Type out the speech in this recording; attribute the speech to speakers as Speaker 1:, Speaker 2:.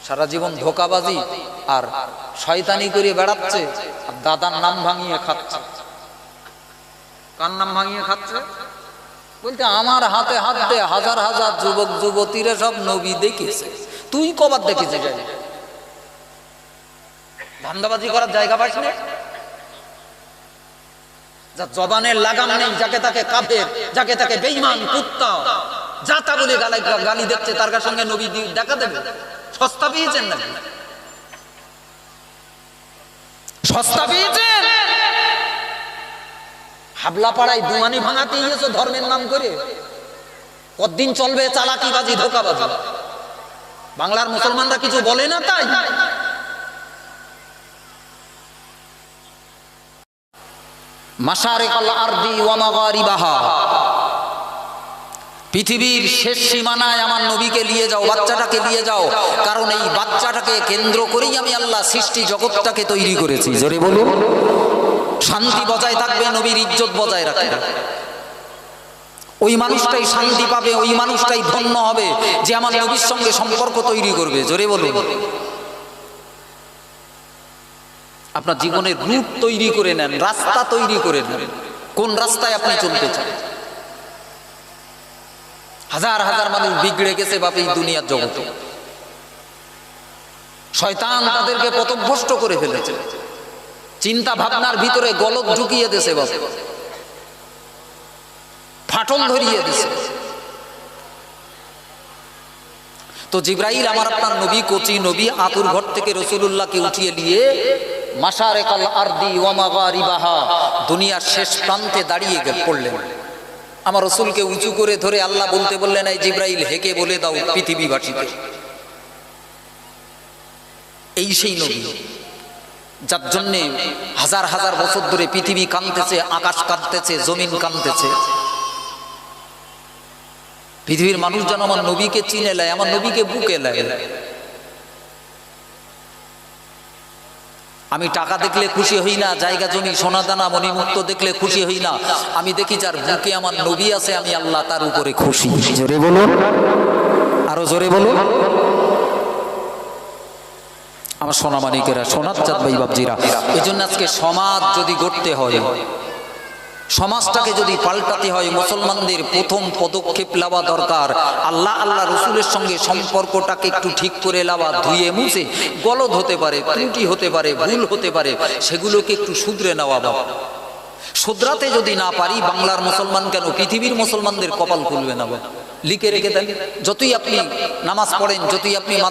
Speaker 1: সারা জীবন ধোকাবাজি আর শয়তানি করে বেড়াচ্ছে, আর দাদার নাম ভাঙিয়ে খাচ্ছে। কার নাম ভাঙিয়ে খাচ্ছে? বলতে আমার হাতে হাত দে, হাজার হাজার যুবক যুবতীরা সব নবী দেখেছে, তুই কবার দেখেছিস? যাই ধান্দাবাজি করার জায়গা পাস না, যার জবানের লাগাম নেই, যাকে তাকে কাফের, যাকে তাকে বেঈমান, কুত্তা, যা তা বলে গালি দিচ্ছে, তার সঙ্গে নবী দেখা দেবে? সস্তা পেয়েছেন নাকি? সস্তা পেয়েছেন? হাবলা পাড়ায় দুয়ানি ভাঙাতে গিয়েছো ধর্মের নাম করে। কতদিন চলবে চালাকিবাজি, ধোকাবাজি? বাংলার মুসলমানরা কিছু বলে না তাই? মাশারিকাল আরদি ওয়া মাগারিবাহা, পৃথিবীর শেষ সীমানায় আমার নবীকে নিয়ে যাও, বাচ্চাটাকে নিয়ে যাও, কারণ এই বাচ্চাটাকে কেন্দ্র করেই আমি আল্লাহ সৃষ্টি জগৎটাকে তৈরি করেছি। জোরে বলুন। শান্তি বজায় থাকবে, নবীর ইজ্জত বজায় রাখবে। ওই মানুষটাই শান্তি পাবে, ওই মানুষটাই ধন্য হবে যে আমার নবীর সঙ্গে সম্পর্ক তৈরি করবে। জোরে বলুন। আপনার জীবনের রূট তৈরি করে নেন, রাস্তা তৈরি করে নেন, কোন রাস্তায় আপনি চলতে চান। হাজার হাজার মানুষ বিগড়ে গেছে বাপি দুনিয়ার জগতে, শয়তান তাদেরকে পথভ্রষ্ট করে ফেলেছে, চিন্তা ভাবনার ভিতরে গলদ ঢুকিয়ে দিয়েছে, বাপি ফাটল ধরিয়ে দিয়েছে। তো জিবরাইল আমার আপনার নবী, কচি নবী, আতুর ঘর থেকে রাসূলুল্লাহকে উঠিয়ে নিয়ে মাশারিকাল আরদি ওয়া মাগারিবাহা, দুনিয়ার শেষ প্রান্তে দাঁড়িয়ে পড়লেন। আমার রাসূলকে উঁচু করে ধরে আল্লাহ বলতে বললেন, এই জিবরাইল হেকে বলে দাও পৃথিবীবাসীকে, এই সেই নবী যার জন্যে হাজার হাজার বছর ধরে পৃথিবী কাঁদতেছে, আকাশ কাঁদতেছে, জমিন কাঁদতেছে। পৃথিবীর মানুষ যেন আমার নবীকে চিনে নেয়, আমার নবীকে বুকে নেয়। আমি টাকা দেখলে খুশি হই না, জায়গা জমি সোনা দানা মণিমুক্ত দেখলে খুশি হই না, আমি দেখি যার বুকে আমার নবী আছে, আমি আল্লাহ তার উপরে খুশি। জোরে বলুন, আরো জোরে বলুন। আমার সোনা মানিকেরা, সোনার চাঁদ ভাই বাপজিরা, এই জন্য আজকে সমাজ যদি গড়তে হয়, সমাজটাকে যদি পাল্টাতে হয়, মুসলমানদের প্রথম পদক্ষেপ নেওয়া দরকার আল্লাহ আল্লাহ রসুলের সঙ্গে সম্পর্কটাকে একটু ঠিক করে নেওয়া, ধুয়ে মুছে, গলদ হতে পারে, ত্রুটি হতে পারে, ভুল হতে পারে, সেগুলোকে একটু শুধরে নেওয়া। শুধরাতে যদি না পারি, বাংলার মুসলমান কেন পৃথিবীর মুসলমানদের কপাল খুলবে না। লিখে রেখে দেন, যতই আপনি নামাজ পড়েন, যতই আপনি